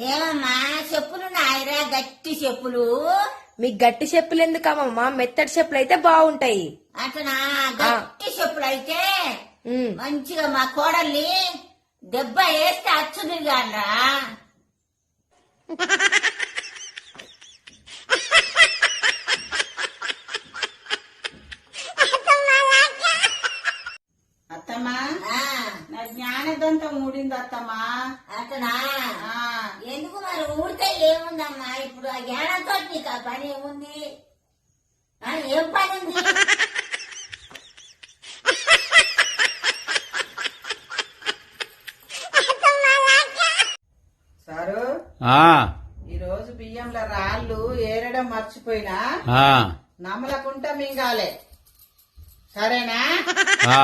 ఏమమ్మా చెప్పులు నాయరా గట్టి చెప్పులు. మీకు గట్టి చెప్పులు ఎందుకమ్మా, మెత్తటి చెప్పులు అయితే బాగుంటాయి. అట్లా గట్టి చెప్పులు అయితే ఉమ్. మంచిగా మా కోడల్ని దెబ్బ వేస్తే అచ్చుంది కానరా. అత్తమ్మా నా జ్ఞానదంతం ఊడింది అత్తమ్మా. అతనా ఎందుకు మరి ఊరితే ఏముందమ్మా, ఇప్పుడు ఆ జ్ఞానంతో నీకు ఆ పని ఏముంది? ఏం పని ఉంది? సారు ఆ ఈ రోజు బియ్యంలో రాళ్ళు ఏరడం మర్చిపోయినా ఆ నమ్మలకుంటా మింగాలే, సరేనా? ఆ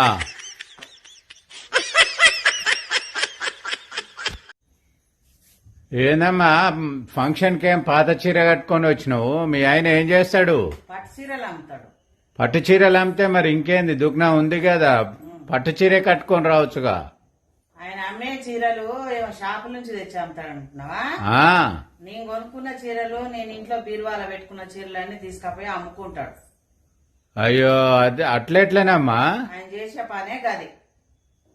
ఏందమ్మా ఫంక్షన్ కేం పాత చీర కట్టుకొని వచ్చినావు? మీ ఆయన ఏం చేస్తాడు? పట్టు చీరలు అమ్ముతాడు. పట్టు చీరలు అమ్మితే మరి ఇంకేంది, దుగ్నం ఉంది కదా, పట్టు చీరే కట్టుకొని రావచ్చుగా. ఆయన అమ్మే చీరలు ఏమో షాపుల నుంచి తెచ్చి అమ్ముతాడు అంటున్నావా? ఆ నేను కొనుక్కున్న చీరలు, నేను ఇంట్లో బీరువాల పెట్టుకున్న చీరలన్నీ తీసుకపోయి అమ్ముకుంటాడు. అయ్యో అదే అట్లెట్లేనమ్మా? ఆయన చేసే పనే గది.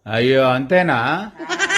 అయ్యో అంతేనా? ఆ,